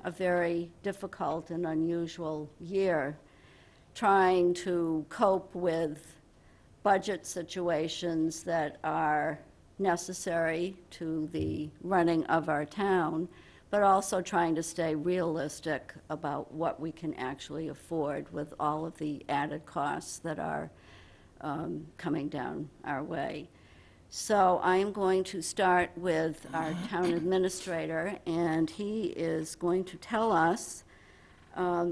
a very difficult and unusual year, trying to cope with budget situations that are necessary to the running of our town, but also trying to stay realistic about what we can actually afford with all of the added costs that are coming down our way. So I am going to start with our town administrator, and he is going to tell us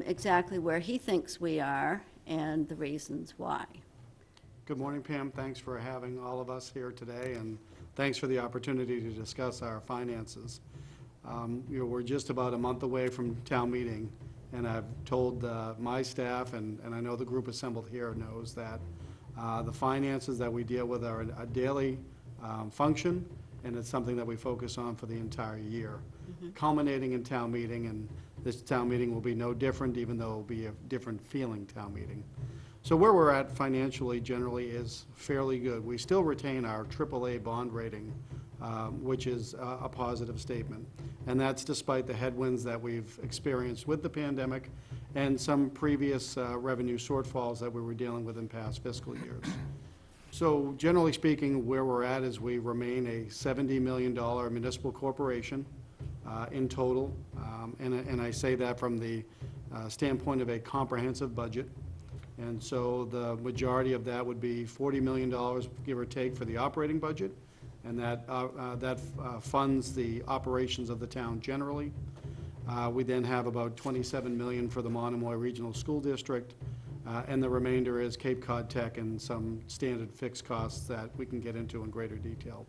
exactly where he thinks we are and the reasons why. Good morning, Pam. Thanks for having all of us here today, and thanks for the opportunity to discuss our finances. We're just about a month away from town meeting, and I've told my staff, and I know the group assembled here knows that the finances that we deal with are a daily function, and it's something that we focus on for the entire year, culminating in town meeting, and this town meeting will be no different, even though it will be a different feeling town meeting. So where we're at financially generally is fairly good. We still retain our AAA bond rating, which is a positive statement. And that's despite the headwinds that we've experienced with the pandemic and some previous revenue shortfalls that we were dealing with in past fiscal years. So generally speaking, where we're at is we remain a $70 million municipal corporation in total. And I say that from the standpoint of a comprehensive budget. And so the majority of that would be $40 million, give or take, for the operating budget, and that funds the operations of the town generally. We then have about $27 million for the Monomoy Regional School District, and the remainder is Cape Cod Tech and some standard fixed costs that we can get into in greater detail.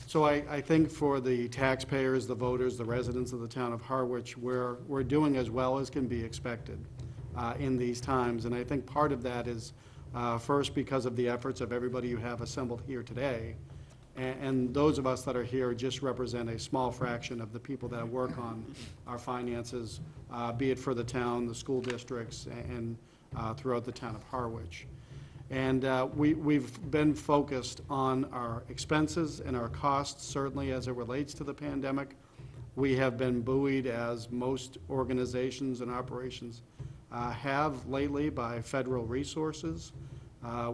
So I think for the taxpayers, the voters, the residents of the town of Harwich, we're doing as well as can be expected in these times. And I think part of that is first because of the efforts of everybody you have assembled here today. And those of us that are here just represent a small fraction of the people that work on our finances, be it for the town, the school districts, and throughout the town of Harwich. And we've been focused on our expenses and our costs, certainly as it relates to the pandemic. We have been buoyed, as most organizations and operations have lately, by federal resources,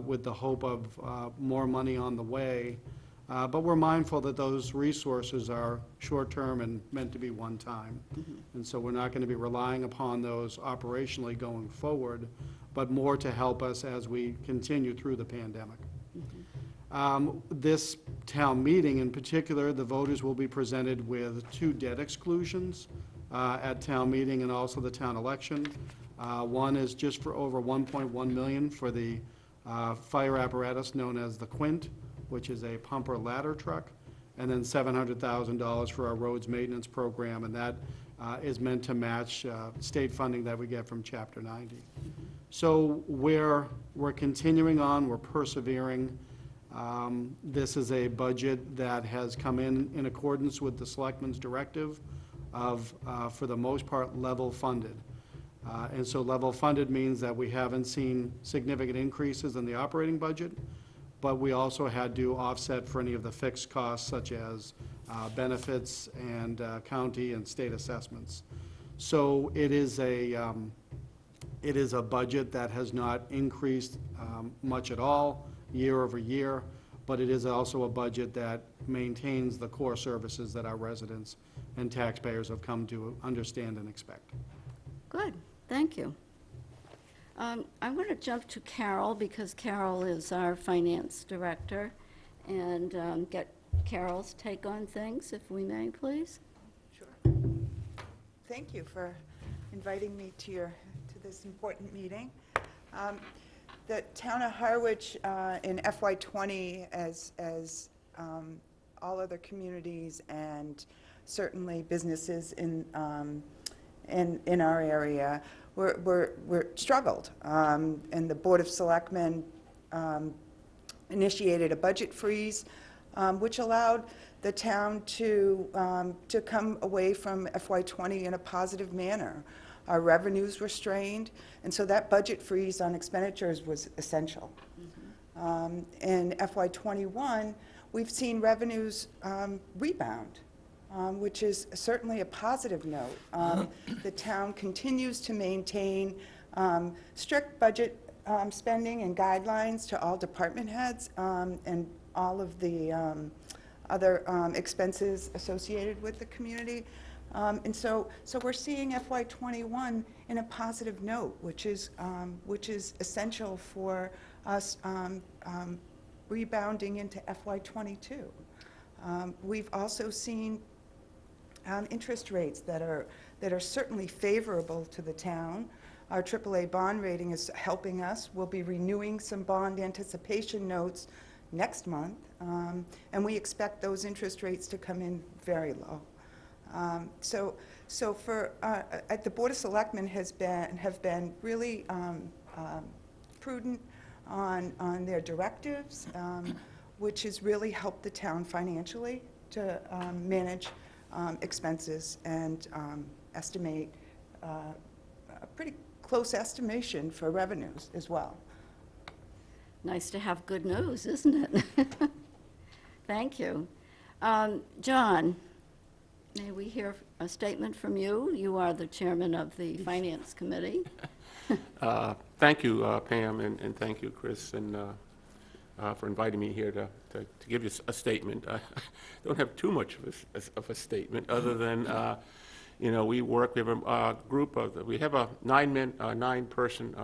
with the hope of more money on the way. But we're mindful that those resources are short-term and meant to be one-time. And so we're not going to be relying upon those operationally going forward, but more to help us as we continue through the pandemic. This town meeting in particular, the voters will be presented with 2 debt exclusions at town meeting and also the town election. One is just for over $1.1 million for the fire apparatus known as the Quint, which is a pumper ladder truck, and then $700,000 for our roads maintenance program, and that is meant to match state funding that we get from Chapter 90. So we're continuing on, we're persevering. This is a budget that has come in accordance with the Selectmen's directive of, for the most part, level funded. And so level funded means that we haven't seen significant increases in the operating budget, but we also had to offset for any of the fixed costs such as benefits and county and state assessments. So it is a budget that has not increased much at all year over year, but it is also a budget that maintains the core services that our residents and taxpayers have come to understand and expect. Good, thank you. I'm going to jump to Carol because Carol is our finance director, and get Carol's take on things, if we may, please. Sure. Thank you for inviting me to this important meeting. The town of Harwich in FY20, as all other communities and certainly businesses in our area, we're struggled, and the Board of Selectmen initiated a budget freeze, which allowed the town to come away from FY20 in a positive manner. Our revenues were strained, and so that budget freeze on expenditures was essential. In FY21, we've seen revenues rebound. which is certainly a positive note. The town continues to maintain strict budget spending and guidelines to all department heads and all of the other expenses associated with the community. And so we're seeing FY21 in a positive note, which is essential for us rebounding into FY22. We've also seen interest rates that are certainly favorable to the town. Our AAA bond rating is helping us. We'll be renewing some bond anticipation notes next month, and we expect those interest rates to come in very low. So for the Board of Selectmen have been really prudent on their directives, which has really helped the town financially to manage expenses and estimate a pretty close estimation for revenues as well. Nice to have good news, isn't it? Thank you. John, may we hear a statement from you? You are the chairman of the Finance Committee. Thank you, Pam, and thank you, Chris, and for inviting me here to give you a statement. I don't have too much of a statement, other than, you know, we have a group of, we have a nine-person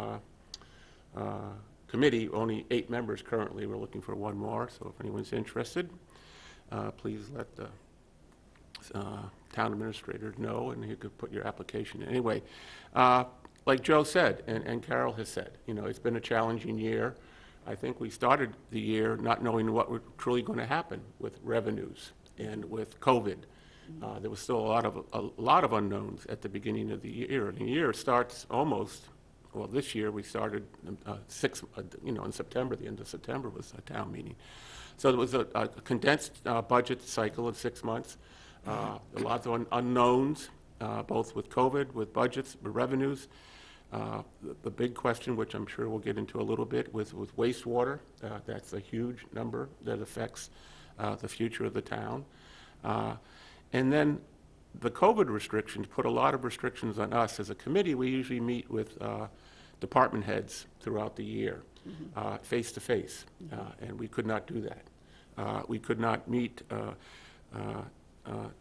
committee, only 8 members currently. We're looking for 1 more, so if anyone's interested, please let the town administrator know, and you could put your application in. Anyway, like Joe said, and Carol has said, you know, it's been a challenging year. I think we started the year not knowing what was truly going to happen with revenues and with COVID. There was still a lot of unknowns at the beginning of the year. And the year starts almost, well, this year we started in September. The end of September was a town meeting. So there was a condensed budget cycle of 6 months. A lot of unknowns, both with COVID, with budgets, with revenues. The big question, which I'm sure we'll get into a little bit, with wastewater. That's a huge number that affects the future of the town. And then the COVID restrictions put a lot of restrictions on us. As a committee, we usually meet with department heads throughout the year, face to face, and we could not do that. We could not meet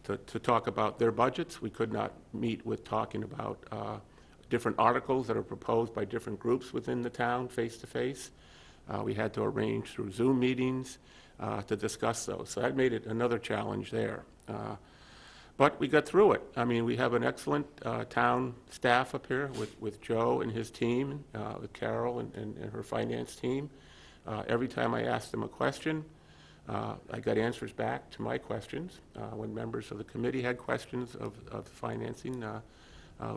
to talk about their budgets. We could not meet with talking about different articles that are proposed by different groups within the town, face to face. We had to arrange through Zoom meetings to discuss those. So that made it another challenge there. But we got through it. I mean, we have an excellent town staff up here with Joe and his team, with Carol and her finance team. Every time I asked them a question, I got answers back to my questions. When members of the committee had questions of financing,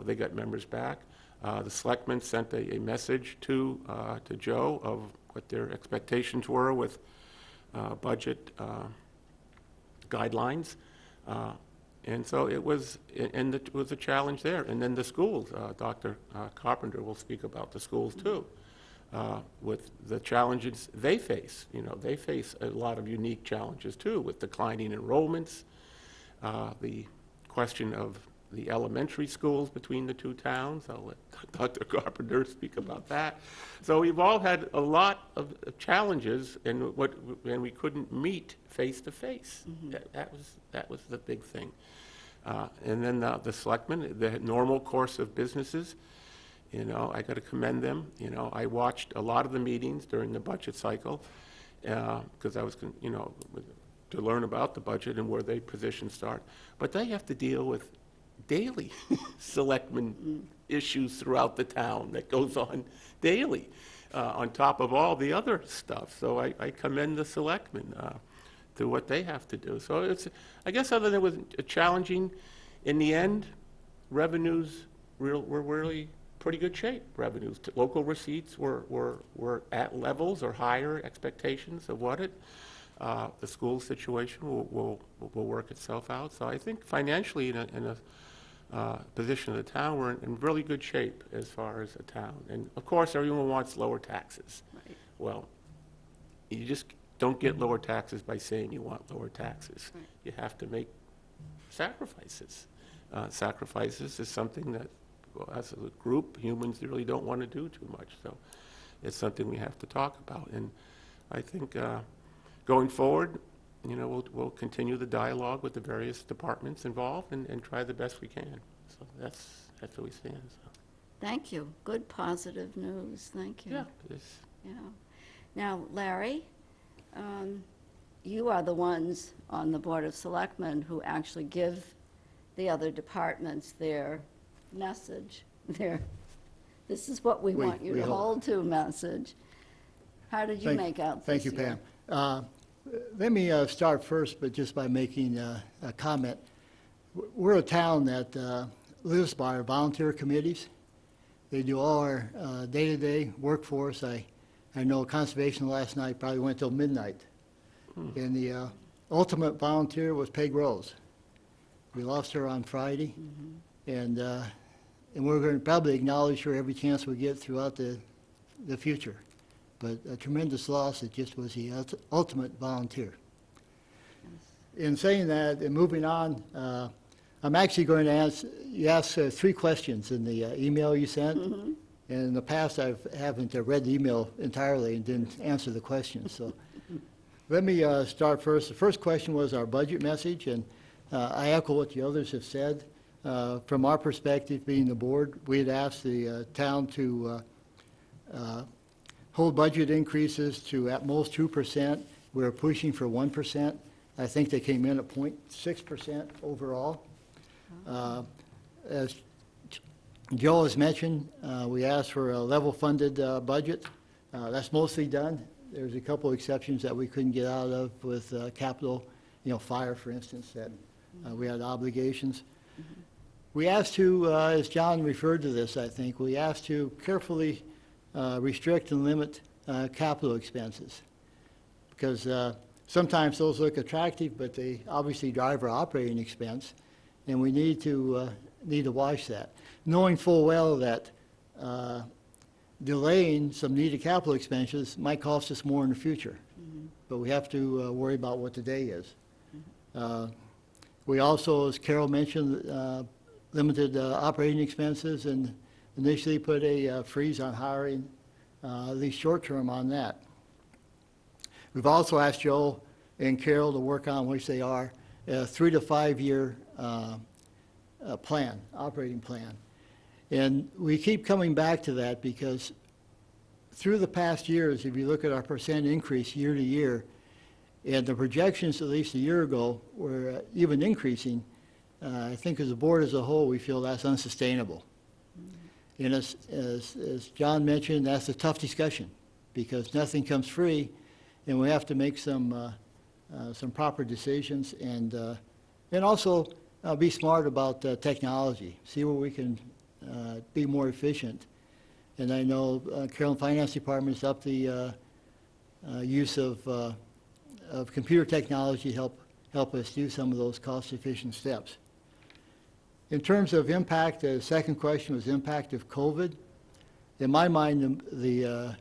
they got members back. The selectmen sent a message to Joe of what their expectations were with budget guidelines. And so it was a challenge there. And then the schools, Dr. Carpenter will speak about the schools too, with the challenges they face. You know, they face a lot of unique challenges too, with declining enrollments, the question of the elementary schools between the 2 towns. I'll let Dr. Carpenter speak about that. So we've all had a lot of challenges, and we couldn't meet face to face. That was the big thing. And then the selectmen, the normal course of businesses. You know, I got to commend them. You know, I watched a lot of the meetings during the budget cycle because I was, you know, to learn about the budget and where they positions start. But they have to deal with daily selectmen issues throughout the town that goes on daily, on top of all the other stuff. So I commend the selectmen to what they have to do. So it's, I guess, other than it was challenging, in the end, revenues were really pretty good shape. Revenues, local receipts were at levels or higher expectations of what it. The school situation will work itself out. So I think financially, in a position of the town, we're in really good shape as far as a town. And of course, everyone wants lower taxes. Right. Well, you just don't get lower taxes by saying you want lower taxes. Right. You have to make sacrifices. Sacrifices is something that, well, as a group, humans really don't want to do too much. So it's something we have to talk about. And I think going forward, you know, we'll continue the dialogue with the various departments involved and try the best we can. So that's where we stand. So. Thank you. Good, positive news. Thank you. Yeah. Yeah. Now, Larry, you are the ones on the Board of Selectmen who actually give the other departments their message, this is what we want you to hold to message. How did you make out this Thank you, year? Pam. Let me start first, but just by making a comment. We're a town that lives by our volunteer committees. They do all our day-to-day workforce. I know conservation last night probably went till midnight. And the ultimate volunteer was Peg Rose. We lost her on Friday, and we're going to probably acknowledge her every chance we get throughout the future. But a tremendous loss. It just was the ultimate volunteer. In saying that, and moving on, I'm actually going to ask 3 questions in the email you sent. And in the past, I haven't read the email entirely and didn't answer the questions. So let me start first. The first question was our budget message, and I echo what the others have said. From our perspective, being the board, we had asked the town to hold budget increases to at most 2%. We're pushing for 1%. I think they came in at 0.6% overall. As Joe has mentioned, we asked for a level-funded budget. That's mostly done. There's a couple exceptions that we couldn't get out of with capital, fire, for instance, that we had obligations. We asked to, as John referred to this, I think, we asked to carefully restrict and limit capital expenses, because sometimes those look attractive, but they obviously drive our operating expense, and we need to watch that, knowing full well that delaying some needed capital expenses might cost us more in the future. But we have to worry about what today is. We also, as Carol mentioned, limited operating expenses and initially put a freeze on hiring, at least short-term on that. We've also asked Joe and Carol to work on, which they are, a 3 to 5 year operating plan. And we keep coming back to that because through the past years, if you look at our percent increase year to year, and the projections at least a year ago were even increasing, I think as a board as a whole, we feel that's unsustainable. And as John mentioned, that's a tough discussion because nothing comes free, and we have to make some proper decisions and also be smart about technology, see where we can be more efficient. And I know Carroll Finance Department has upped the use of computer technology to help us do some of those cost-efficient steps. In terms of impact, the second question was impact of COVID. In my mind, the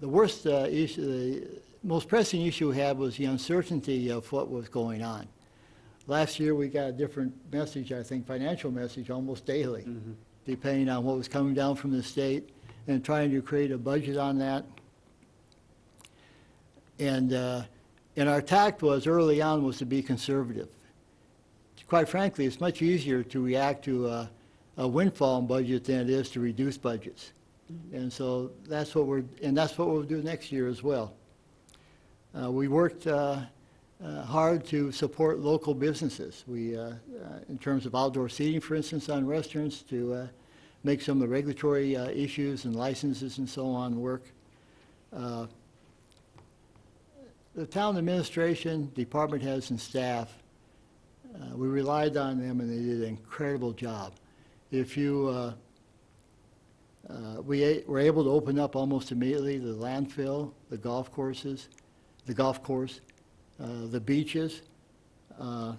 worst issue, the most pressing issue we had was the uncertainty of what was going on. Last year, we got a different message, I think, financial message almost daily, depending on what was coming down from the state, and trying to create a budget on that. And our tact was, early on, was to be conservative. Quite frankly, it's much easier to react to a windfall budget than it is to reduce budgets. And so that's what we'll do next year as well. We worked hard to support local businesses. We, in terms of outdoor seating, for instance, on restaurants, to make some of the regulatory issues and licenses and so on work. The town administration, department heads, and staff, we relied on them, and they did an incredible job. If you, we were able to open up almost immediately the landfill, the golf courses, the golf course, the beaches. Our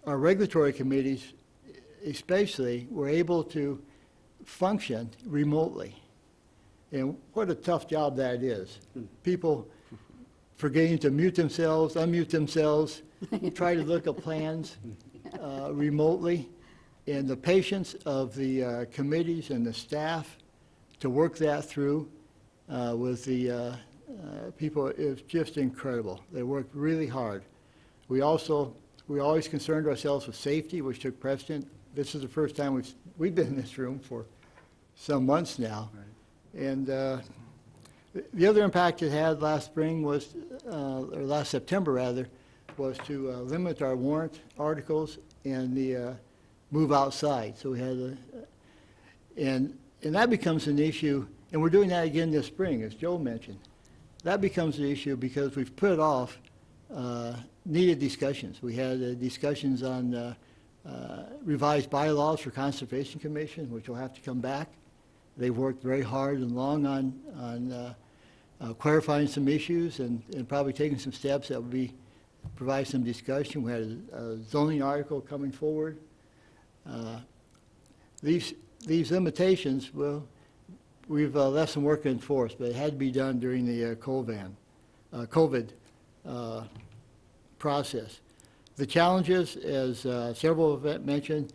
regulatory committees, especially, were able to function remotely. And what a tough job that is. People forgetting to mute themselves, unmute themselves, try to look at plans remotely, and the patience of the committees and the staff to work that through with the people is just incredible. They worked really hard. We always concerned ourselves with safety, which took precedent. This is the first time we've been in this room for some months now. Right. And the other impact it had last spring was, or last September rather, was to limit our warrant articles and the move outside. So we had and that becomes an issue, and we're doing that again this spring, as Joe mentioned. That becomes an issue because we've put off needed discussions. We had discussions on revised bylaws for Conservation Commission, which will have to come back. They've worked very hard and long on clarifying some issues and probably taking some steps that would provide some discussion. We had a zoning article coming forward. These limitations, well, we've left some work in force, but it had to be done during the COVID process. The challenges, as several have mentioned,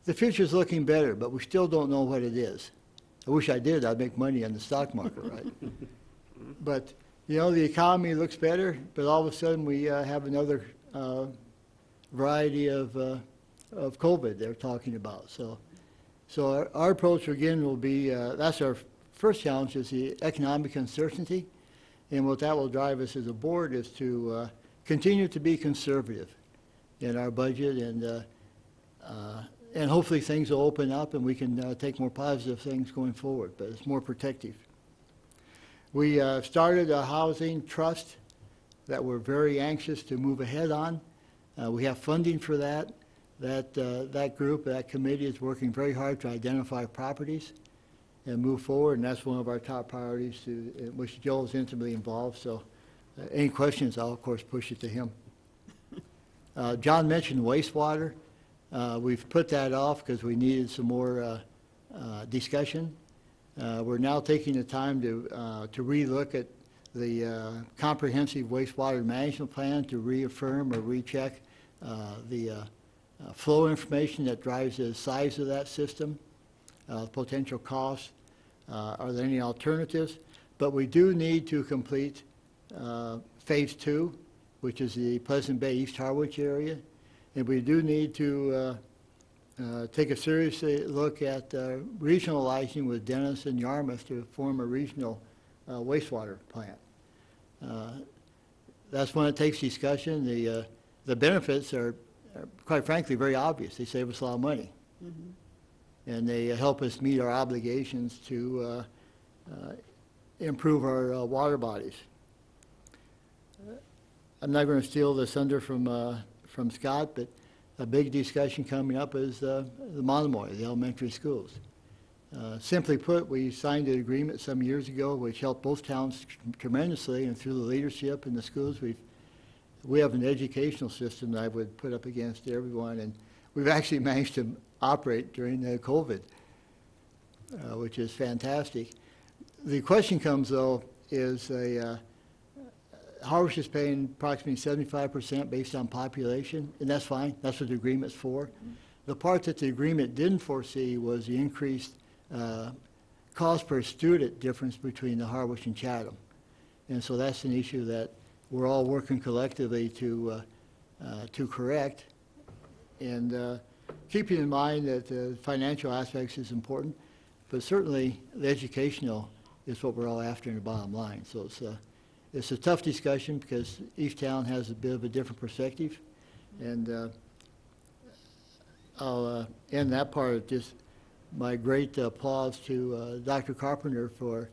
the future's looking better, but we still don't know what it is. I wish I did. I'd make money on the stock market, right? But, you know, the economy looks better, but all of a sudden we have another variety of COVID they're talking about. So our approach, again, will be, that's our first challenge, is the economic uncertainty. And what that will drive us as a board is to continue to be conservative in our budget, and hopefully things will open up and we can take more positive things going forward, but it's more protective. We started a housing trust that we're very anxious to move ahead on. We have funding for that. That group, that committee is working very hard to identify properties and move forward, and that's one of our top priorities, in which Joel is intimately involved. So any questions, I'll, of course, push it to him. John mentioned wastewater. We've put that off because we needed some more discussion. We're now taking the time to relook at the comprehensive wastewater management plan to reaffirm or recheck the flow information that drives the size of that system, potential costs. Are there any alternatives? But we do need to complete phase 2, which is the Pleasant Bay East Harwich area. And we do need to take a serious look at regionalizing with Dennis and Yarmouth to form a regional wastewater plant. That's when it takes discussion. The benefits are, quite frankly, very obvious. They save us a lot of money. Mm-hmm. And they help us meet our obligations to improve our water bodies. I'm not going to steal the thunder from Scott, but a big discussion coming up is the Monomoy, the elementary schools. Simply put, we signed an agreement some years ago which helped both towns tremendously, and through the leadership in the schools, we have an educational system that I would put up against everyone, and we've actually managed to operate during the COVID, which is fantastic. The question comes, though, is Harwich is paying approximately 75% based on population, and that's fine. That's what the agreement's for. Mm-hmm. The part that the agreement didn't foresee was the increased cost per student difference between the Harwich and Chatham. And so that's an issue that we're all working collectively to correct. And keeping in mind that the financial aspects is important, but certainly the educational is what we're all after in the bottom line. So it's a tough discussion because each town has a bit of a different perspective. And I'll end that part with just my great applause to Dr. Carpenter for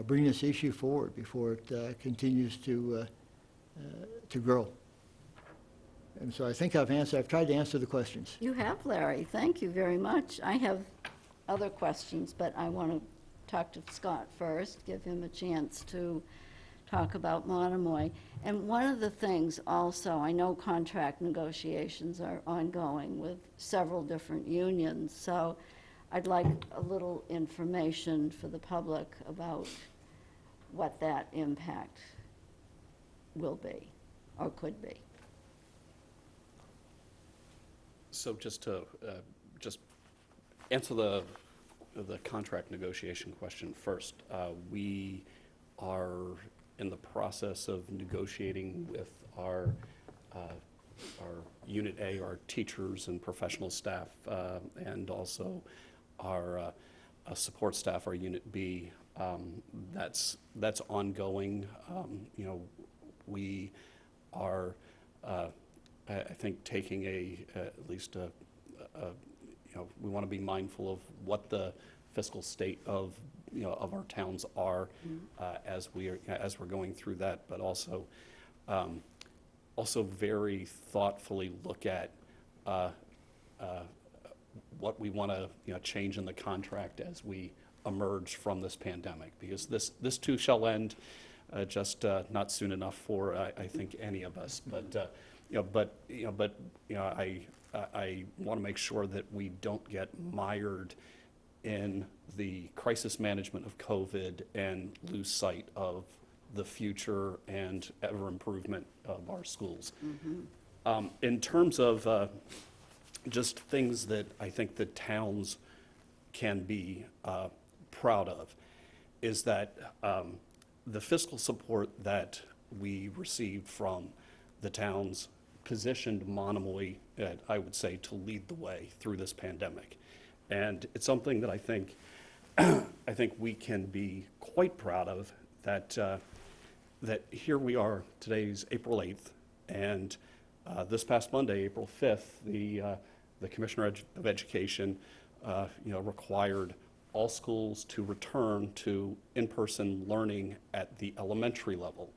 bringing this issue forward before it continues to grow. And so I think I've tried to answer the questions. You have, Larry. Thank you very much. I have other questions, but I want to talk to Scott first, give him a chance to talk about Monomoy. And one of the things also, I know contract negotiations are ongoing with several different unions, so I'd like a little information for the public about what that impact will be, or could be. So just to just answer the contract negotiation question first, we are in the process of negotiating with our Unit A, our teachers and professional staff, and also our support staff, our Unit B. That's ongoing. You know, we are, I think, taking at least you know, we want to be mindful of what the fiscal state of, you know, of our towns are as we're going through that, but also very thoughtfully look at what we want to, you know, change in the contract as we emerge from this pandemic, because this too shall end, just not soon enough for I think any of us. But I want to make sure that we don't get mired in the crisis management of COVID and lose sight of the future and ever improvement of our schools. In terms of just things that I think the towns can be proud of, is that the fiscal support that we received from the towns positioned Monomoy, I would say, to lead the way through this pandemic. And it's something that I think I think we can be quite proud of, that that here we are, today's April 8th, and this past Monday, April 5th, the Commissioner of Education you know, required all schools to return to in-person learning at the elementary level.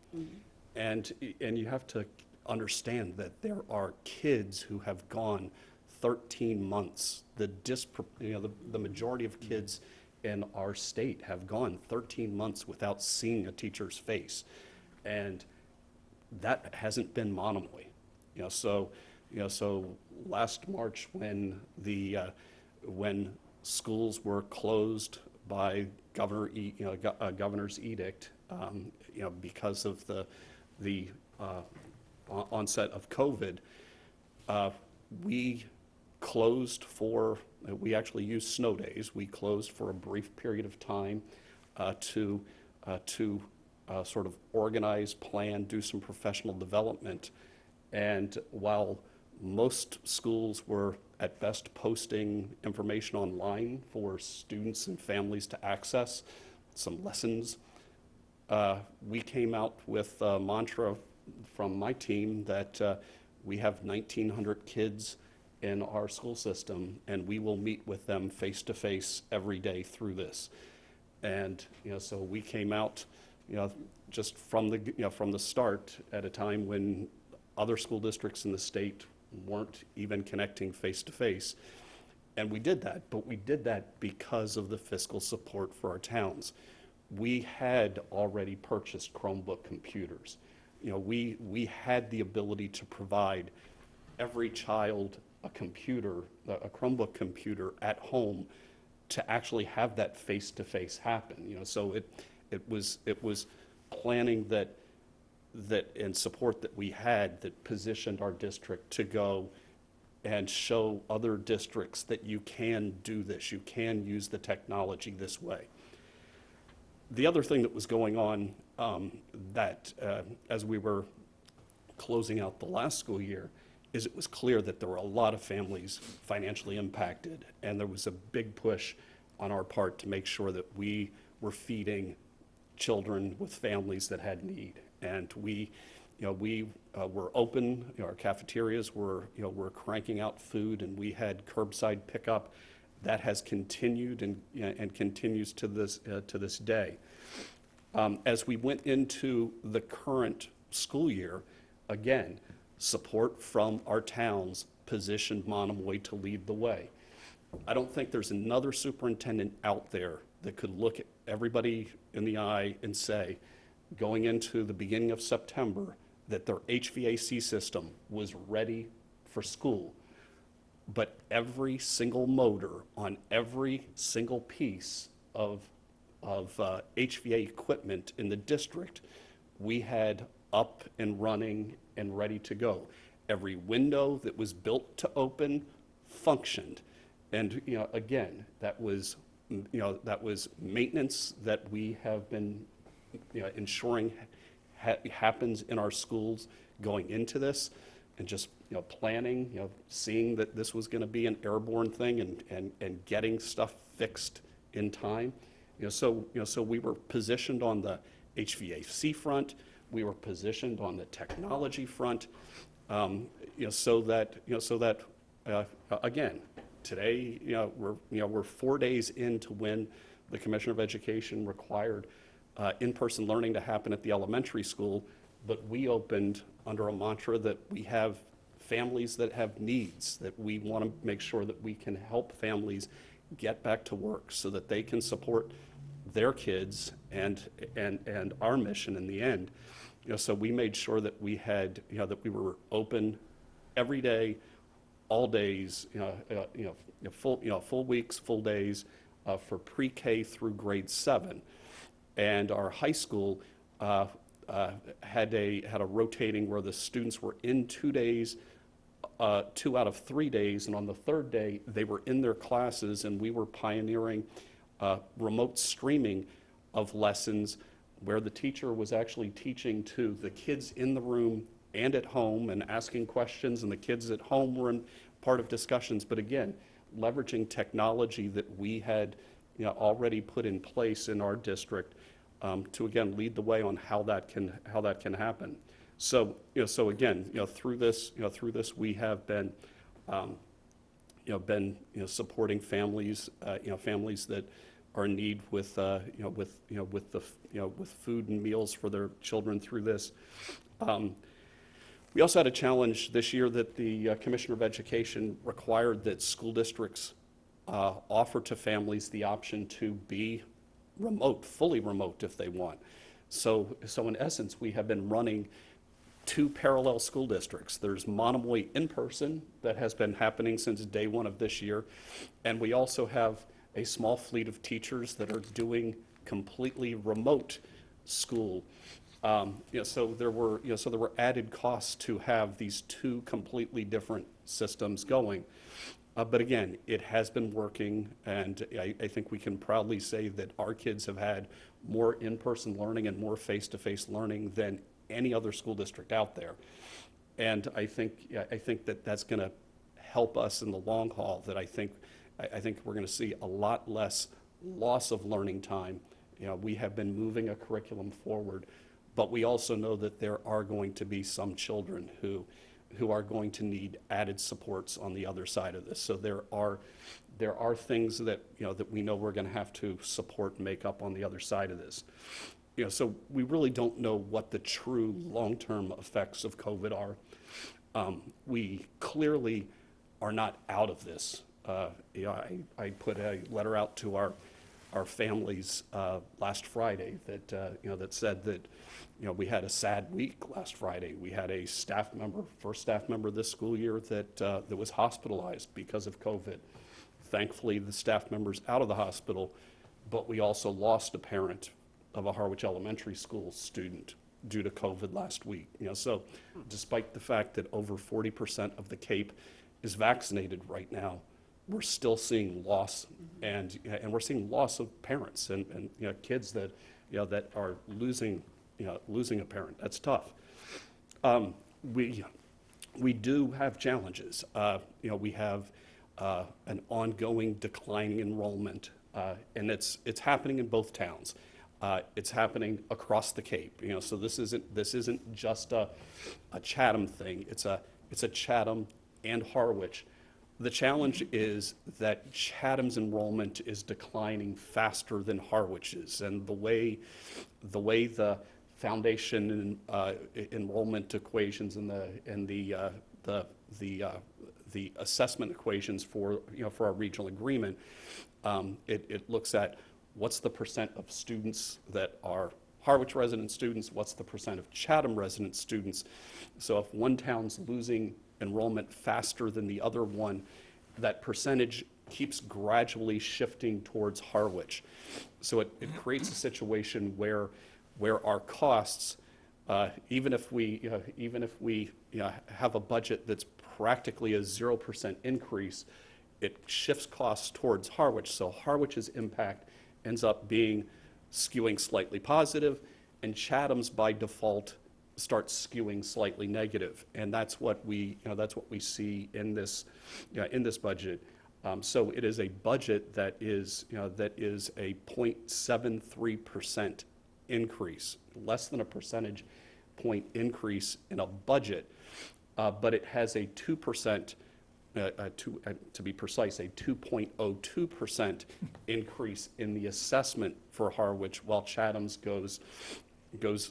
And you have to understand that there are kids who have gone 13 months. The majority of kids in our state have gone 13 months without seeing a teacher's face, and that hasn't been Monomoy. So last March, when when schools were closed by governor's edict, because of the onset of COVID, we closed we actually used snow days. We closed for a brief period of time to sort of organize, plan, do some professional development. And while most schools were at best posting information online for students and families to access some lessons, we came out with a mantra from my team that we have 1,900 kids in our school system, and we will meet with them face-to-face every day through this. And so we came out, just from the start, at a time when other school districts in the state weren't even connecting face-to-face. And we did that, but we did that because of the fiscal support for our towns. We had already purchased Chromebook computers. We had the ability to provide every child a Chromebook computer at home to actually have that face-to-face happen. So it was planning that and support that we had that positioned our district to go and show other districts that you can do this, you can use the technology this way. The other thing that was going on as we were closing out the last school year is it was clear that there were a lot of families financially impacted, and there was a big push on our part to make sure that we were feeding children with families that had need. And we were open. Our cafeterias were cranking out food, and we had curbside pickup. That has continued and continues to this day. As we went into the current school year, again, support from our towns positioned Monomoy to lead the way. I don't think there's another superintendent out there that could look at everybody in the eye and say, going into the beginning of September, that their HVAC system was ready for school. But every single motor on every single piece of HVAC equipment in the district, we had up and running and ready to go. Every window that was built to open functioned. And, again, that was maintenance that we have been, ensuring happens in our schools going into this, and just, planning, seeing that this was going to be an airborne thing, and getting stuff fixed in time. So we were positioned on the HVAC front, we were positioned on the technology front, so that again, today, we're 4 days into when the Commissioner of Education required in-person learning to happen at the elementary school, but we opened under a mantra that we have families that have needs, that we want to make sure that we can help families get back to work so that they can support their kids and our mission in the end. So we made sure that we had, that we were open every day, all days, full weeks, full days for pre-K through grade 7. And our high school had a rotating where the students were in 2 days, 2 out of 3 days, and on the 3rd day they were in their classes, and we were pioneering remote streaming of lessons where the teacher was actually teaching to the kids in the room and at home and asking questions, and the kids at home were in part of discussions. But again, leveraging technology that we had already put in place in our district to again lead the way on how that can happen. So again, through this we have been supporting families, families that are in need with with food and meals for their children through this. We also had a challenge this year that the Commissioner of Education required that school districts offer to families the option to be remote, fully remote if they want. So in essence, we have been running 2 parallel school districts. There's Monomoy in person that has been happening since day 1 of this year, and we also have a small fleet of teachers that are doing completely remote school. So there were added costs to have these 2 completely different systems going. But again, it has been working, and I think we can proudly say that our kids have had more in-person learning and more face-to-face learning than any other school district out there. And I think that that's going to help us in the long haul, that I think we're going to see a lot less loss of learning time. We have been moving a curriculum forward, but we also know that there are going to be some children who are going to need added supports on the other side of this. So there are things that that we know we're going to have to support and make up on the other side of this. So we really don't know what the true long-term effects of COVID are. We clearly are not out of this. I put a letter out to our families last Friday that that said that we had a sad week last Friday. We had a staff member, first staff member this school year, that was hospitalized because of COVID. Thankfully, the staff member's out of the hospital, but we also lost a parent of a Harwich Elementary School student due to COVID last week. So despite the fact that over 40% of the Cape is vaccinated right now, we're still seeing loss, and we're seeing loss of parents and kids that that are losing a parent. That's tough. We do have challenges. We have an ongoing declining enrollment, and it's happening in both towns. It's happening across the Cape. So this isn't just a Chatham thing. It's a Chatham and Harwich. The challenge is that Chatham's enrollment is declining faster than Harwich's, and the way the foundation and enrollment equations and the assessment equations for our regional agreement, it looks at what's the percent of students that are Harwich resident students, what's the percent of Chatham resident students. So if one town's losing enrollment faster than the other one, that percentage keeps gradually shifting towards Harwich. So it creates a situation where our costs Even if we have a budget that's practically a 0% increase, it shifts costs towards Harwich. So Harwich's impact ends up being skewing slightly positive, and Chatham's by default starts skewing slightly negative. And that's what we see in this budget. So it is a budget that is a 0.73% increase, less than a percentage point increase in a budget, but it has a 2%, to be precise, a 2.02% increase in the assessment for Harwich, while Chatham's goes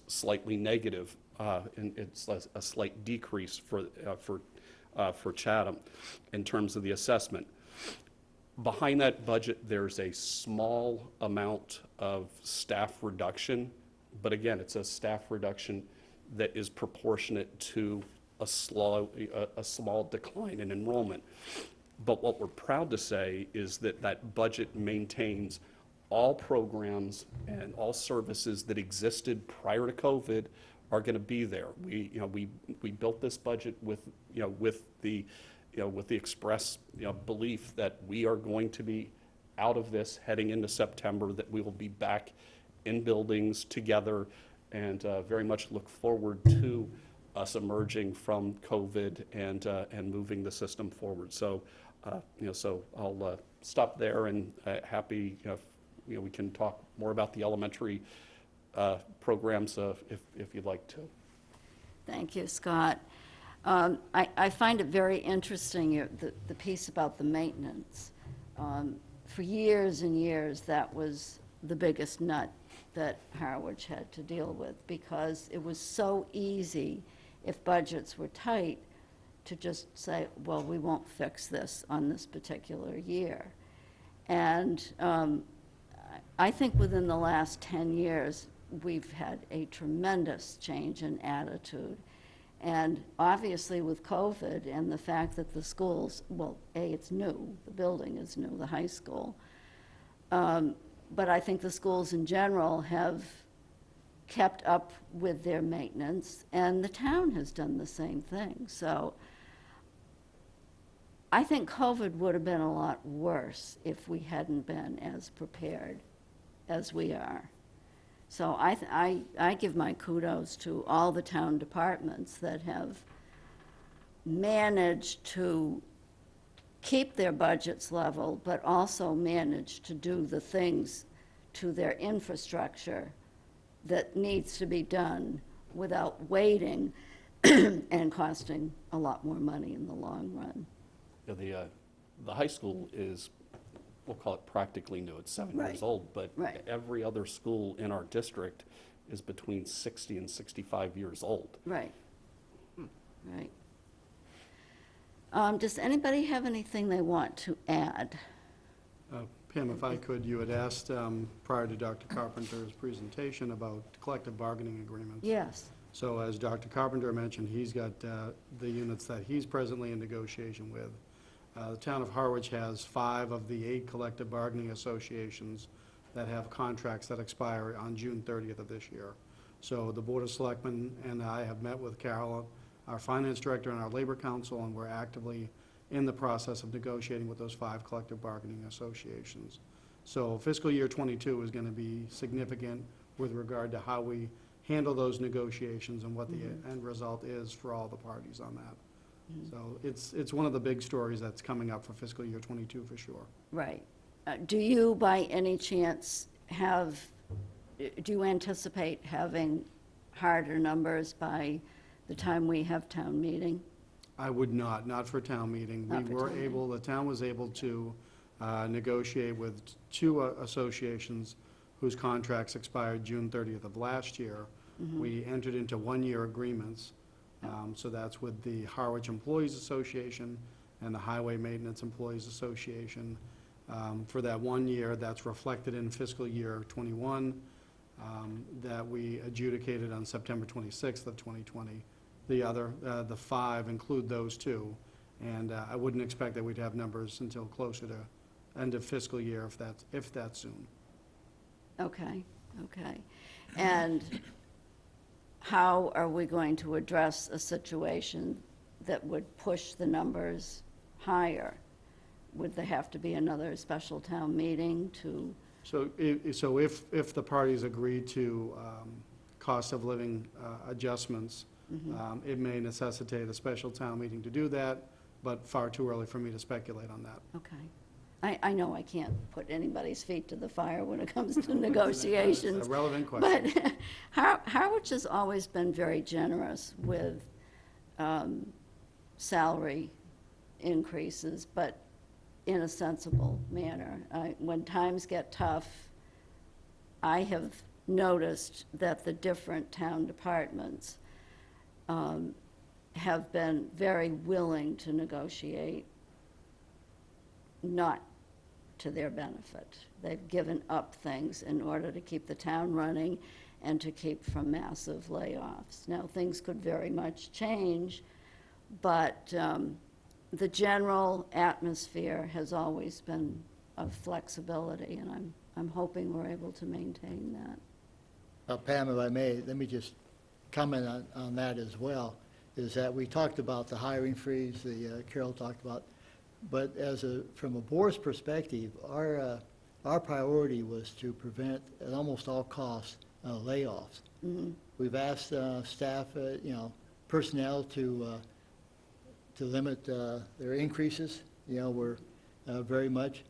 slightly negative, and it's a slight decrease for Chatham in terms of the assessment. Behind that budget, there's a small amount of staff reduction, but again, it's a staff reduction that is proportionate to a small decline in enrollment. But what we're proud to say is that that budget maintains all programs and all services that existed prior to COVID are going to be there. We built this budget with the express belief that we are going to be out of this heading into September, that we will be back in buildings together, and very much look forward to us emerging from COVID and moving the system forward. So, so I'll stop there, and happy we can talk more about the elementary programs if you'd like to. Thank you, Scott. I find it very interesting, the piece about the maintenance. For years and years, that was the biggest nut that Harwich had to deal with, because it was so easy, if budgets were tight, to just say, well, we won't fix this on this particular year. And I think within the last 10 years, we've had a tremendous change in attitude. And obviously with COVID and the fact that the schools, well, it's new, the building is new, the high school. But I think the schools in general have kept up with their maintenance, and the town has done the same thing. So I think COVID would have been a lot worse if we hadn't been as prepared as we are. So I give my kudos to all the town departments that have managed to keep their budgets level, but also managed to do the things to their infrastructure that needs to be done without waiting and costing a lot more money in the long run. The high school is, we'll call it practically new. It's 7 Right. years old, but Right. every other school in our district is between 60 and 65 years old. Right. Right. Does anybody have anything they want to add? Pam, if I could, you had asked prior to Dr. Carpenter's presentation about collective bargaining agreements. Yes. So as Dr. Carpenter mentioned, he's got the units that he's presently in negotiation with. The town of Harwich has 5 of the 8 collective bargaining associations that have contracts that expire on June 30th of this year. So the Board of Selectmen and I have met with Carol, our finance director, and our labor council, and we're actively in the process of negotiating with those 5 collective bargaining associations. So fiscal year '22 is going to be significant with regard to how we handle those negotiations and what the end result is for all the parties on that. So it's one of the big stories that's coming up for fiscal year '22 for sure. Right. Do you, by any chance, do you anticipate having harder numbers by the time we have town meeting? I would not for town meeting. Not for town meeting. The town was able to negotiate with 2 associations whose contracts expired June 30th of last year. We entered into 1-year agreements. So that's with the Harwich Employees Association and the Highway Maintenance Employees Association. For that 1 year, that's reflected in fiscal year '21, that we adjudicated on September 26th of 2020. The 5 include those 2, and I wouldn't expect that we'd have numbers until closer to end of fiscal year, if that's soon. Okay, okay. And how are we going to address a situation that would push the numbers higher? Would there have to be another special town meeting to, So if the parties agree to cost of living adjustments, it may necessitate a special town meeting to do that, but far too early for me to speculate on that. okay. I know I can't put anybody's feet to the fire when it comes to negotiations. It's a relevant question. But Harwich has always been very generous with salary increases, but in a sensible manner. When times get tough, I have noticed that the different town departments have been very willing to negotiate, not to their benefit. They've given up things in order to keep the town running and to keep from massive layoffs. Now, things could very much change, but the general atmosphere has always been of flexibility, and I'm hoping we're able to maintain that. Pam, if I may, let me just comment on that as well, is that we talked about the hiring freeze, Carol talked about, but from a board's perspective, our priority was to prevent, at almost all costs, layoffs. We've asked staff, personnel to limit their increases, we're very much,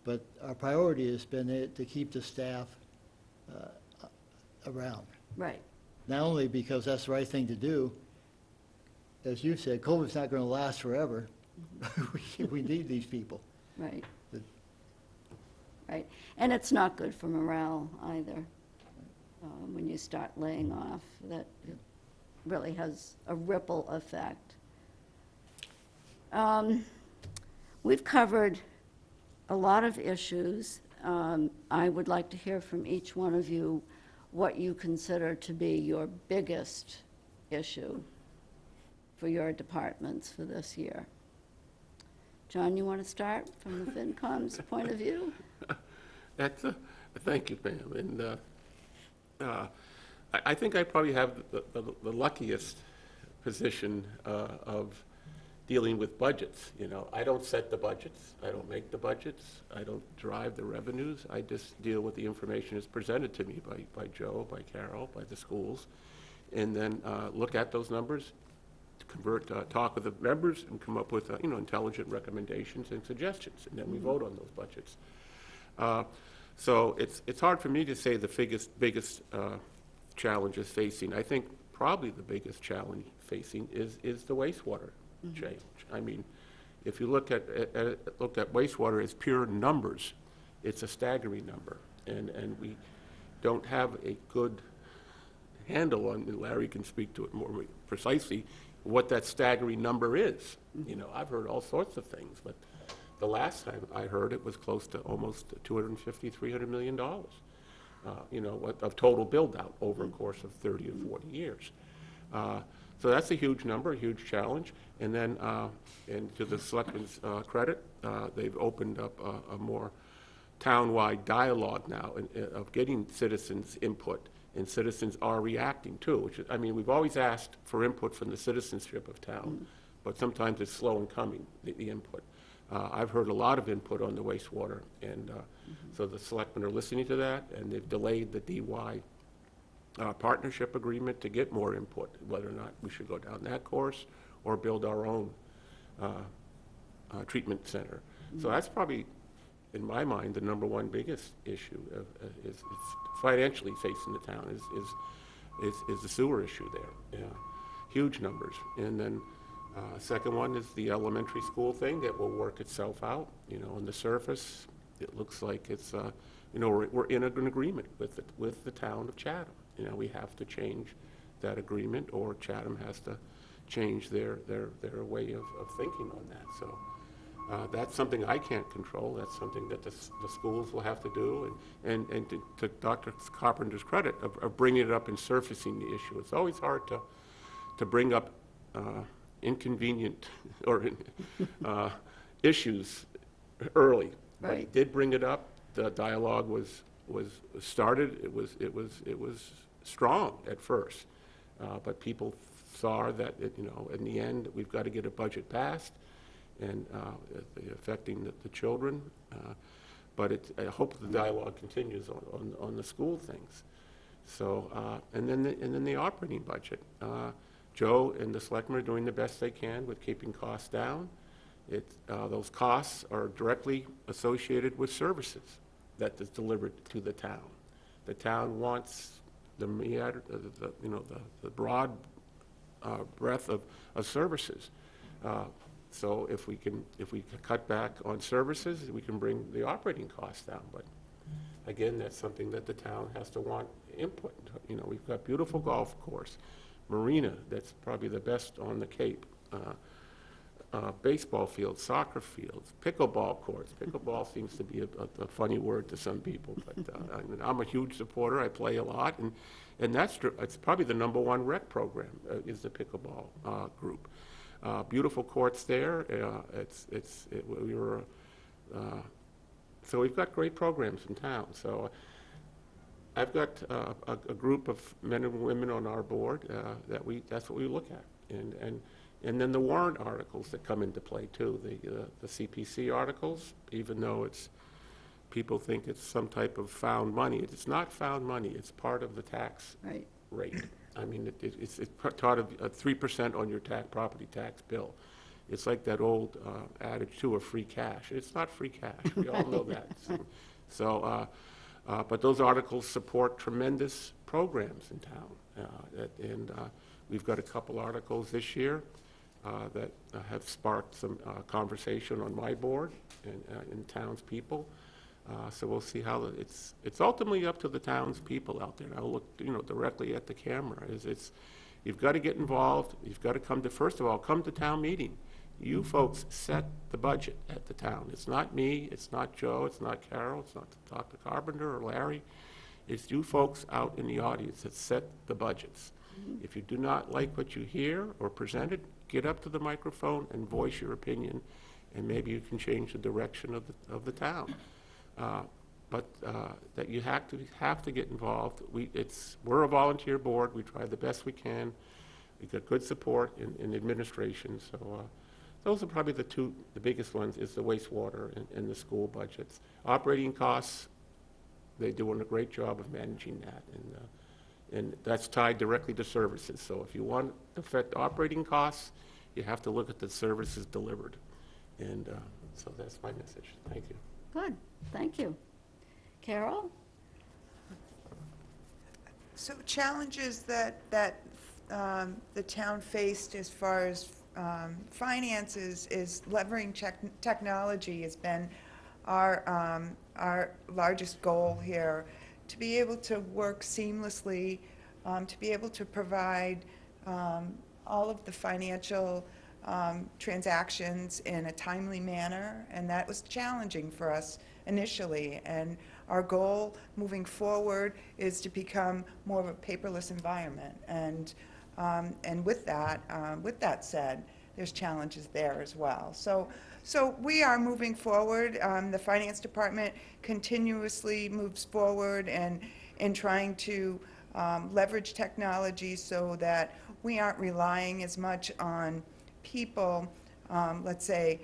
but our priority has been to keep the staff around. Right. Not only because that's the right thing to do, as you said, COVID's not going to last forever. We need these people. Right. Right. And it's not good for morale either. When you start laying off, that really has a ripple effect. We've covered a lot of issues. I would like to hear from each one of you what you consider to be your biggest issue for your departments for this year. John, you want to start from the FinCom's point of view? Thank you, Pam. And I think I probably have the luckiest position of dealing with budgets. I don't set the budgets. I don't make the budgets. I don't drive the revenues. I just deal with the information that's presented to me by Joe, by Carol, by the schools, and then look at those numbers, talk with the members, and come up with intelligent recommendations and suggestions, and then we vote on those budgets. So it's hard for me to say the biggest challenges facing. I think probably the biggest challenge facing is the wastewater change. I mean, if you look at wastewater as pure numbers, it's a staggering number, and we don't have a good handle on, and Larry can speak to it more precisely, what that staggering number is. I've heard all sorts of things, but the last time I heard it was close to almost $250, $300 million, of total build-out over a course of 30 or 40 years. So that's a huge number, a huge challenge. And then, and to the selectmen's credit, they've opened up a more town-wide dialogue now of getting citizens' input, and citizens are reacting too, which is, I mean, we've always asked for input from the citizenship of town, but sometimes it's slow in coming, the input. I've heard a lot of input on the wastewater, and so the selectmen are listening to that, and they've delayed the DY partnership agreement to get more input, whether or not we should go down that course or build our own treatment center. So that's probably, in my mind, the number one biggest issue is financially facing the town is the sewer issue there. Yeah, huge numbers. And then second one is the elementary school thing that will work itself out. On the surface, it looks like it's we're in an agreement with the town of Chatham. We have to change that agreement, or Chatham has to change their way of thinking on that. So that's something I can't control. That's something that the schools will have to do. And to Dr. Carpenter's credit of bringing it up and surfacing the issue. It's always hard to bring up inconvenient or issues early. But he did bring it up. The dialogue was started. It was strong at first, But people saw that, in the end, we've got to get a budget passed and affecting the children. I hope the dialogue continues on the school things. So, and then the operating budget. Joe and the selectmen are doing the best they can with keeping costs down. Those costs are directly associated with services that is delivered to the town. The town wants the broad breadth of services. So if we cut back on services, we can bring the operating costs down. But again, that's something that the town has to want input. We've got beautiful golf course, marina that's probably the best on the Cape, baseball fields, soccer fields, pickleball courts. Pickleball seems to be a funny word to some people, but I'm a huge supporter. I play a lot, and it's probably the #1 rec program is the pickleball group. Beautiful courts there. So we've got great programs in town. So I've got a group of men and women on our board that's what we look at, and then the warrant articles that come into play too. The CPC articles, even though people think it's some type of found money, it's not found money. It's part of the tax rate. I mean, it's part of 3% on your property tax bill. It's like that old adage too of free cash. It's not free cash. We all know that. But those articles support tremendous programs in town, and we've got a couple articles this year that have sparked some conversation on my board and townspeople. So we'll see how it's ultimately up to the townspeople out there. I'll look, directly at the camera. You've got to get involved. You've got to first of all, come to town meeting. You folks set the budget at the town. It's not me. It's not Joe. It's not Carol. It's not Dr. Carpenter or Larry. It's you folks out in the audience that set the budgets. Mm-hmm. If you do not like what you hear or presented, get up to the microphone and voice your opinion, and maybe you can change the direction of the town. But that you have to get involved. We're a volunteer board. We try the best we can. We've got good support in administration. So those are probably the biggest ones, is the wastewater and the school budgets. Operating costs, they're doing a great job of managing that, and that's tied directly to services. So if you want to affect operating costs, you have to look at the services delivered. And so that's my message. Thank you. Good, thank you. Carol? So challenges that the town faced as far as finances is leveraging technology has been our largest goal here, to be able to work seamlessly, to be able to provide all of the financial transactions in a timely manner, and that was challenging for us initially. And our goal moving forward is to become more of a paperless environment. And with that said, there's challenges there as well. So we are moving forward. The finance department continuously moves forward in trying to leverage technology so that we aren't relying as much on people, let's say,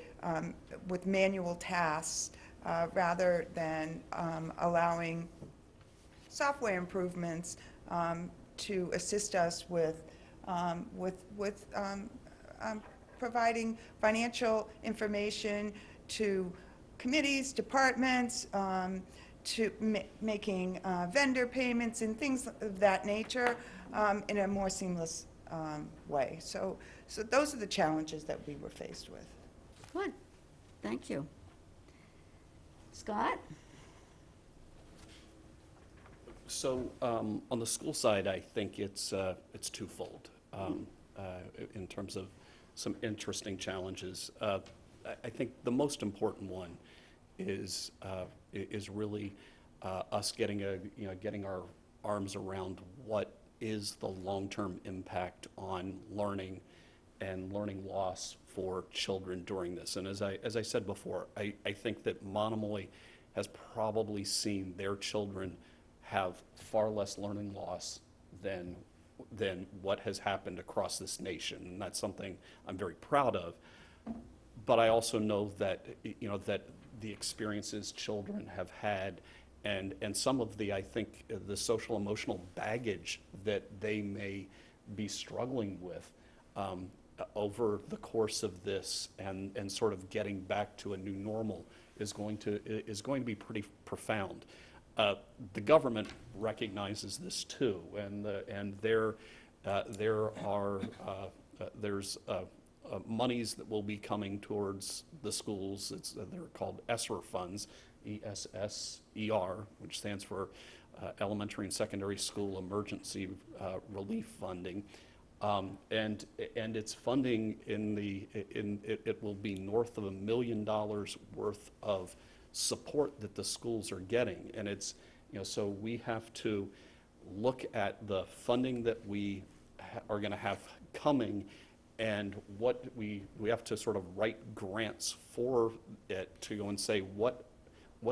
with manual tasks, rather than allowing software improvements to assist us with providing financial information to committees, departments, to making vendor payments and things of that nature in a more seamless way. So those are the challenges that we were faced with. Good, thank you. Scott? So on the school side, I think it's twofold in terms of some interesting challenges. I think the most important one is really us getting our arms around what is the long-term impact on learning and learning loss for children during this. And as I said before, I think that Monomoy has probably seen their children have far less learning loss than than what has happened across this nation, and that's something I'm very proud of. But I also know that, that the experiences children have had and some of the, I think, the social emotional baggage that they may be struggling with over the course of this and sort of getting back to a new normal is going to be pretty profound. The government recognizes this too, and there's monies that will be coming towards the schools. They're called Esr Funds, ESSER, which stands for Elementary and Secondary School Emergency Relief Funding. And its funding it will be north of $1 million worth of support that the schools are getting, and it's so we have to look at the funding that we are going to have coming, and what we have to sort of write grants for it to go and say what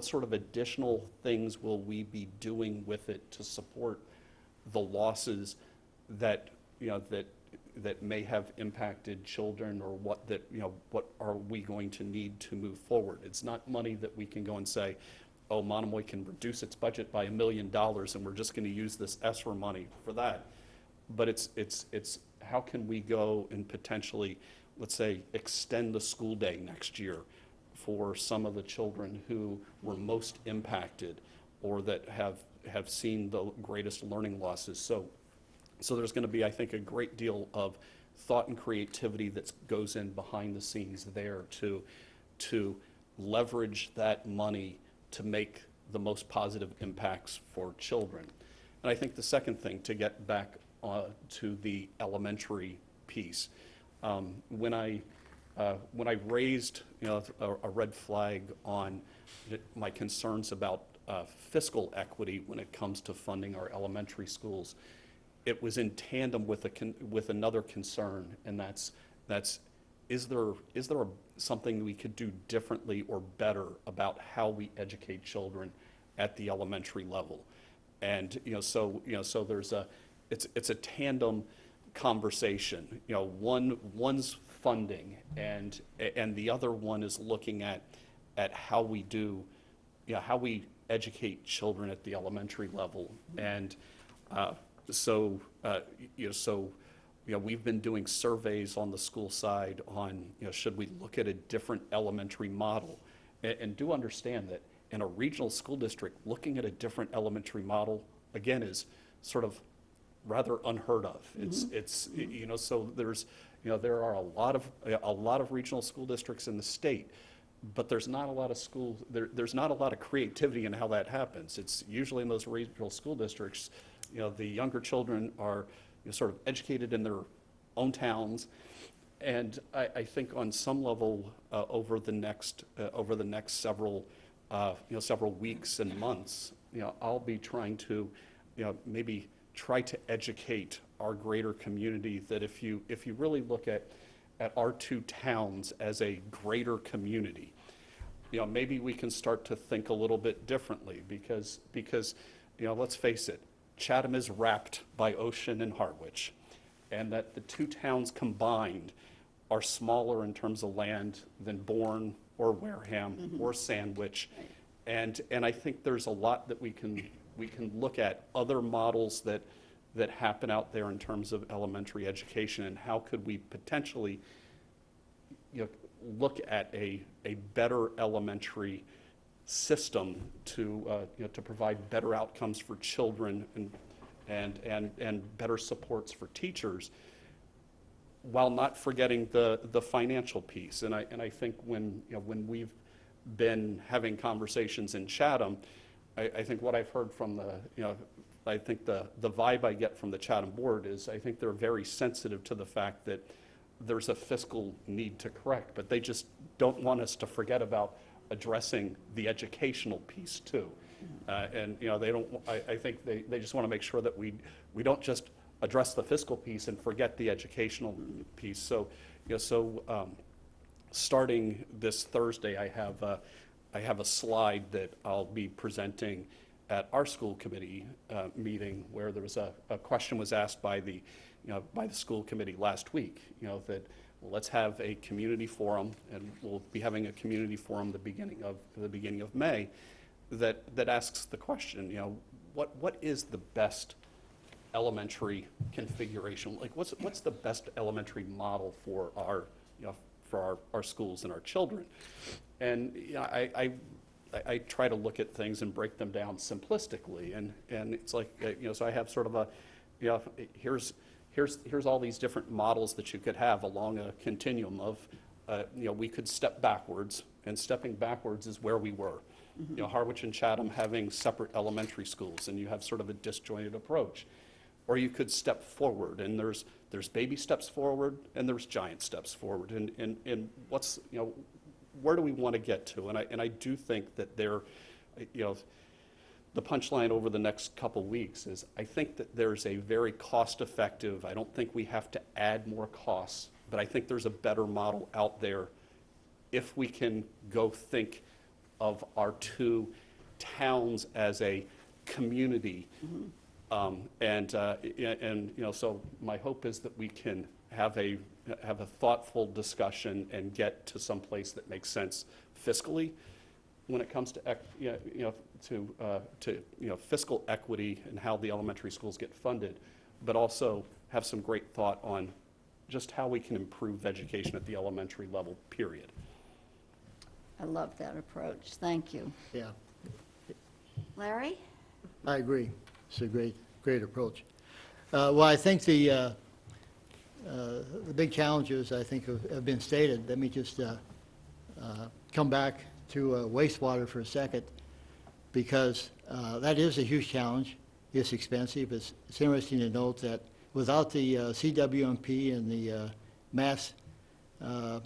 sort of additional things will we be doing with it to support the losses that that may have impacted children, or what are we going to need to move forward. It's not money that we can go and say, oh, Monomoy can reduce its budget by $1 million and we're just going to use this ESSER money for that. But it's how can we go and potentially, let's say, extend the school day next year for some of the children who were most impacted or that have seen the greatest learning losses. So there's going to be, I think, a great deal of thought and creativity that goes in behind the scenes there to leverage that money to make the most positive impacts for children. And I think the second thing, to get back to the elementary piece, when I raised a red flag on my concerns about fiscal equity when it comes to funding our elementary schools, it was in tandem with another concern, and that's is there something we could do differently or better about how we educate children at the elementary level? And so there's it's a tandem conversation. One's funding, and the other one is looking at how we do, how we educate children at the elementary level. And we've been doing surveys on the school side on, should we look at a different elementary model? And do understand that in a regional school district, looking at a different elementary model, again, is sort of rather unheard of. It's so there are a lot of regional school districts in the state, but there's not a lot of there's not a lot of creativity in how that happens. It's usually in those regional school districts, the younger children are sort of educated in their own towns, and I think on some level over the next several weeks and months, I'll be trying to maybe try to educate our greater community that if you really look at our two towns as a greater community, maybe we can start to think a little bit differently, because let's face it, Chatham is wrapped by ocean and Harwich, and that the two towns combined are smaller in terms of land than Bourne or Wareham or Sandwich. And I think there's a lot that we can look at, other models that happen out there in terms of elementary education, and how could we potentially look at a better elementary system to provide better outcomes for children and better supports for teachers, while not forgetting the financial piece. And I think when we've been having conversations in Chatham, I think what I've heard from I think the vibe I get from the Chatham board is, I think they're very sensitive to the fact that there's a fiscal need to correct, but they just don't want us to forget about addressing the educational piece too. And they don't. I think they just want to make sure that we don't just address the fiscal piece and forget the educational piece. So starting this Thursday, I have a slide that I'll be presenting at our school committee meeting, where there was a question was asked by the, by the school committee last week, that, well, let's have a community forum, and we'll be having a community forum the beginning of May, that asks the question, what is the best elementary configuration? Like, what's the best elementary model for our, for our schools and our children? And I try to look at things and break them down simplistically, and it's like, so I have sort of a, here's all these different models that you could have along a continuum of, we could step backwards, and stepping backwards is where we were. Harwich and Chatham having separate elementary schools, and you have sort of a disjointed approach. Or you could step forward, and there's baby steps forward, and there's giant steps forward, and what's, where do we want to get to? And I do think that there, the punchline over the next couple weeks is, I think that there's a very cost-effective, I don't think we have to add more costs, but I think there's a better model out there if we can go think of our two towns as a community. So my hope is that we can have a thoughtful discussion and get to some place that makes sense fiscally when it comes to fiscal equity and how the elementary schools get funded, but also have some great thought on just how we can improve education at the elementary level, period. I love that approach. Thank you. Yeah, Larry? I agree. It's a great approach. Well, I think the big challenges, I think, have been stated. Let me just come back to wastewater for a second, because that is a huge challenge. It's expensive. It's interesting to note that without the CWMP and the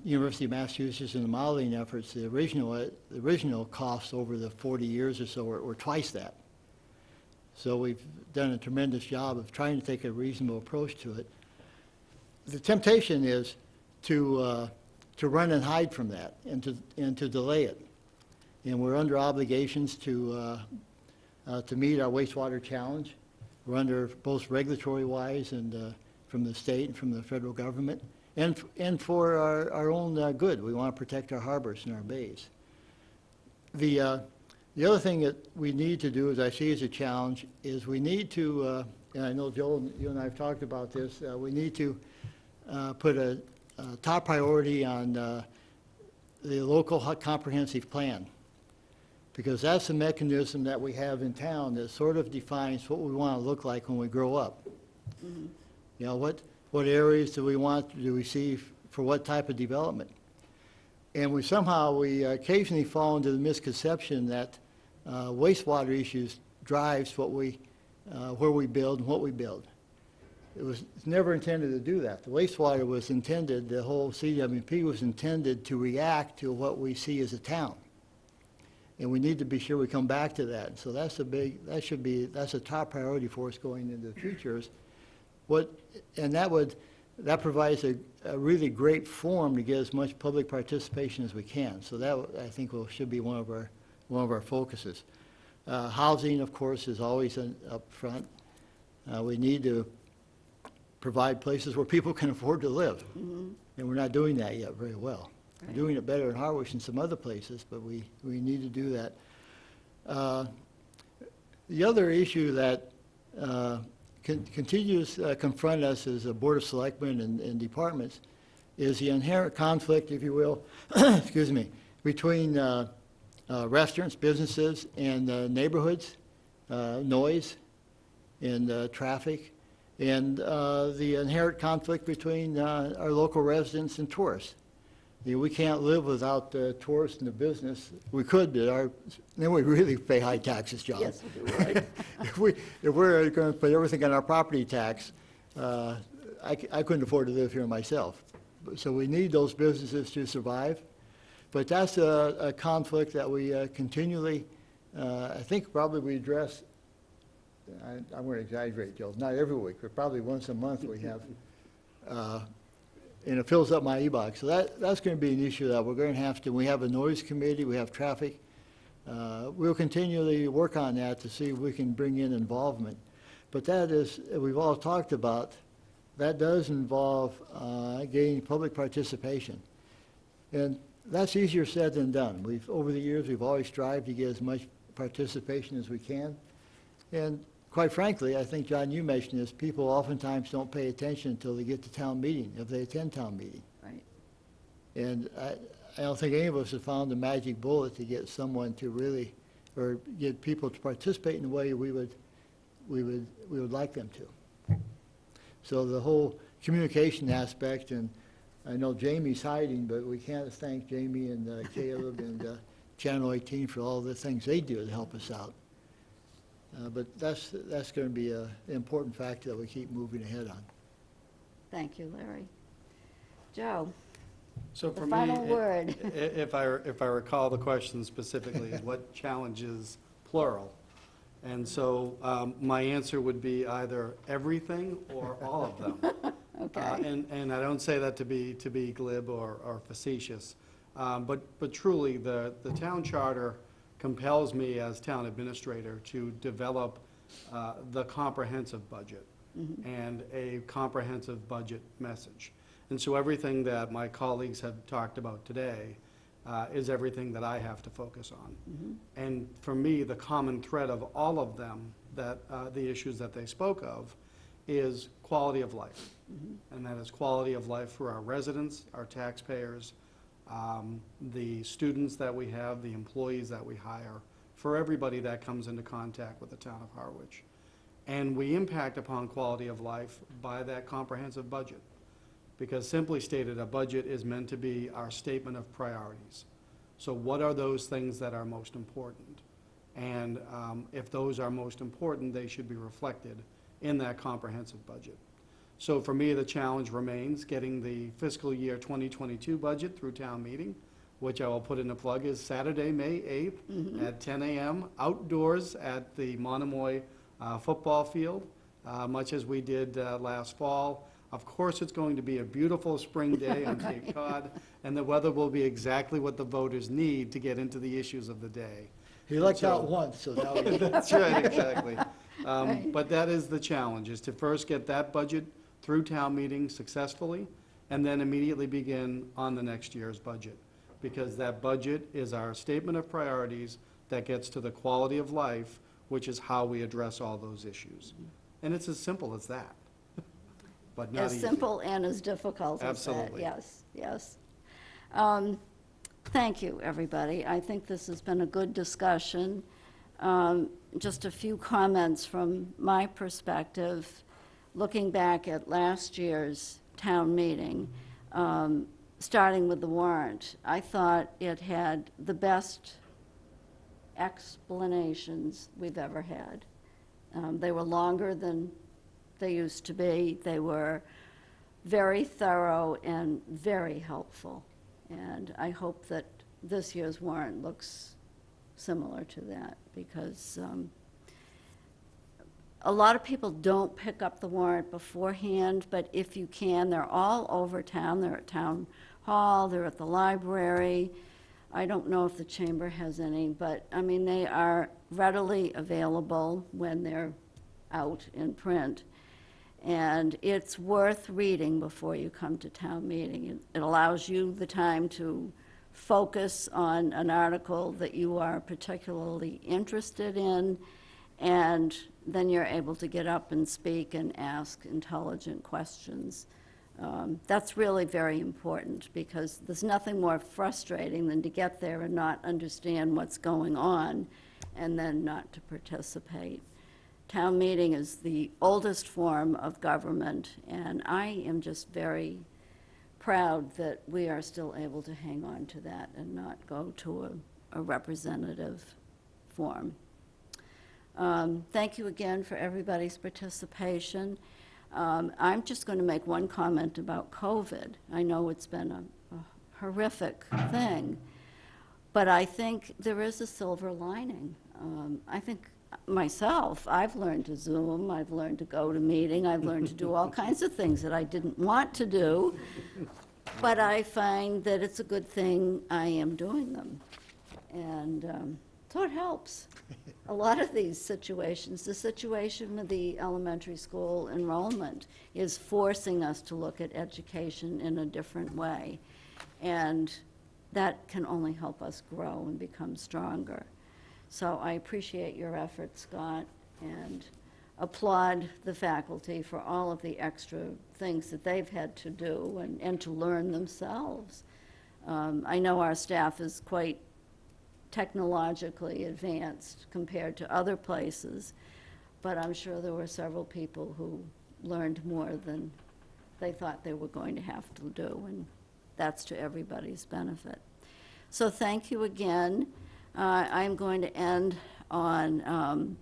University of Massachusetts and the modeling efforts, the original costs over the 40 years or so were twice that. So we've done a tremendous job of trying to take a reasonable approach to it. The temptation is to run and hide from that and to delay it. And we're under obligations to meet our wastewater challenge. We're under both regulatory-wise and from the state and from the federal government, and for our own good. We want to protect our harbors and our bays. The other thing that we need to do, as I see as a challenge, is we need to, and I know Joel, you and I have talked about this, we need to put a top priority on the local comprehensive plan, because that's the mechanism that we have in town that sort of defines what we want to look like when we grow up. What areas do we see for what type of development? And we occasionally fall into the misconception that wastewater issues drives where we build and what we build. It's never intended to do that. The wastewater was intended, the whole CWP was intended to react to what we see as a town. And we need to be sure we come back to that. So that's a top priority for us going into the future. That provides a really great forum to get as much public participation as we can. So that, I think, should be one of our focuses. Housing, of course, is always up front. We need to provide places where people can afford to live. And we're not doing that yet very well. We're doing it better in Harwich and some other places, but we need to do that. The other issue that continues to confront us as a Board of Selectmen and departments is the inherent conflict, if you will, excuse me, between restaurants, businesses, and neighborhoods, noise, and traffic, and the inherent conflict between our local residents and tourists. We can't live without tourists in the business. We could, but then we really pay high taxes, John. Yes, we do, right? If we're going to put everything on our property tax, I couldn't afford to live here myself. So we need those businesses to survive. But that's a conflict that we continually, I think probably we address, I'm going to exaggerate, Joe, not every week, but probably once a month we have, and it fills up my e-box. So that's going to be an issue that we're going to have to, we have a noise committee, we have traffic, We'll continually work on that to see if we can bring in involvement. But that is, we've all talked about, that does involve gaining public participation. And that's easier said than done. Over the years, we've always strived to get as much participation as we can. And quite frankly, I think, John, you mentioned this, people oftentimes don't pay attention until they get to town meeting, if they attend town meeting. Right. And I don't think any of us have found the magic bullet to get someone to really, or get people to participate in the way we would like them to. So the whole communication aspect, and I know Jamie's hiding, but we can't thank Jamie and Caleb and Channel 18 for all the things they do to help us out. But that's going to be an important factor that we keep moving ahead on. Thank you, Larry. Joe, So the for me, final word. if I recall the question specifically, is what challenges, plural? And so my answer would be either everything or all of them. Okay. And I don't say that to be glib or facetious, but truly, the town charter compels me as town administrator to develop the comprehensive budget and a comprehensive budget message. And so everything that my colleagues have talked about today is everything that I have to focus on. And for me, the common thread of all of them, that the issues that they spoke of, is quality of life. And that is quality of life for our residents, our taxpayers, the students that we have, the employees that we hire, for everybody that comes into contact with the town of Harwich. And we impact upon quality of life by that comprehensive budget. Because simply stated, a budget is meant to be our statement of priorities. So what are those things that are most important? And if those are most important, they should be reflected in that comprehensive budget. So for me, the challenge remains getting the fiscal year 2022 budget through town meeting, which I will put in a plug, is Saturday, May 8th at 10 a.m. outdoors at the Monomoy football field, much as we did last fall. Of course, it's going to be a beautiful spring day on Cape Cod, and the weather will be exactly what the voters need to get into the issues of the day. He lucked out once, so now we That's right, exactly. Right. But that is the challenge, is to first get that budget through town meeting successfully, and then immediately begin on the next year's budget. Because that budget is our statement of priorities that gets to the quality of life, which is how we address all those issues. And it's as simple as that, but not As easy. simple and as difficult as that. Absolutely. Yes, yes. Thank you, everybody. I think this has been a good discussion. Just a few comments from my perspective. Looking back at last year's town meeting, starting with the warrant, I thought it had the best explanations we've ever had. They were longer than they used to be. They were very thorough and very helpful. And I hope that this year's warrant looks similar to that, because a lot of people don't pick up the warrant beforehand, but if you can, they're all over town. They're at Town Hall, they're at the library. I don't know if the chamber has any, but, I mean, they are readily available when they're out in print. And it's worth reading before you come to town meeting. It allows you the time to focus on an article that you are particularly interested in, and then you're able to get up and speak and ask intelligent questions. That's really very important, because there's nothing more frustrating than to get there and not understand what's going on and then not to participate. Town meeting is the oldest form of government, and I am just very proud that we are still able to hang on to that and not go to a representative form. Thank you again for everybody's participation. I'm just going to make one comment about COVID. I know it's been a horrific thing, but I think there is a silver lining. I think myself, I've learned to Zoom, I've learned to go to meeting, I've learned to do all kinds of things that I didn't want to do, but I find that it's a good thing I am doing them. And it's So it helps. A lot of these situations, the situation with the elementary school enrollment is forcing us to look at education in a different way. And that can only help us grow and become stronger. So I appreciate your efforts, Scott, and applaud the faculty for all of the extra things that they've had to do and to learn themselves. I know our staff is quite technologically advanced compared to other places, but I'm sure there were several people who learned more than they thought they were going to have to do, and that's to everybody's benefit. So thank you again. I'm going to end on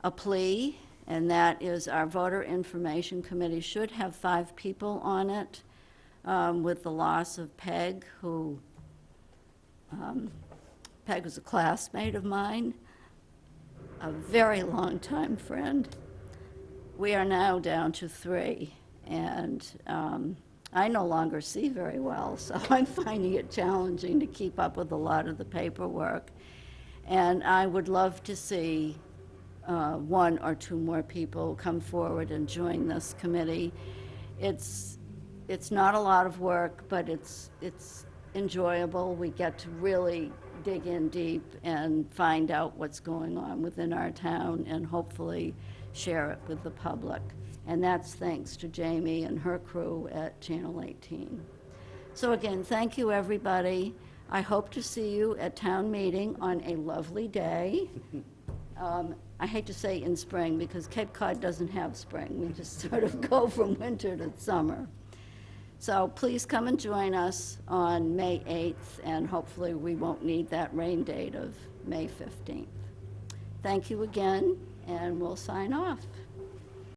a plea, and that is our voter information committee should have 5 people on it, with the loss of Peg, who Peg was a classmate of mine, a very long-time friend. We are now down to 3, and I no longer see very well, so I'm finding it challenging to keep up with a lot of the paperwork. And I would love to see 1 or 2 more people come forward and join this committee. It's not a lot of work, but it's enjoyable. We get to really dig in deep and find out what's going on within our town and hopefully share it with the public. And that's thanks to Jamie and her crew at Channel 18. So again, thank you, everybody. I hope to see you at town meeting on a lovely day. I hate to say in spring, because Cape Cod doesn't have spring. We just sort of go from winter to summer. So please come and join us on May 8th, and hopefully we won't need that rain date of May 15th. Thank you again, and we'll sign off.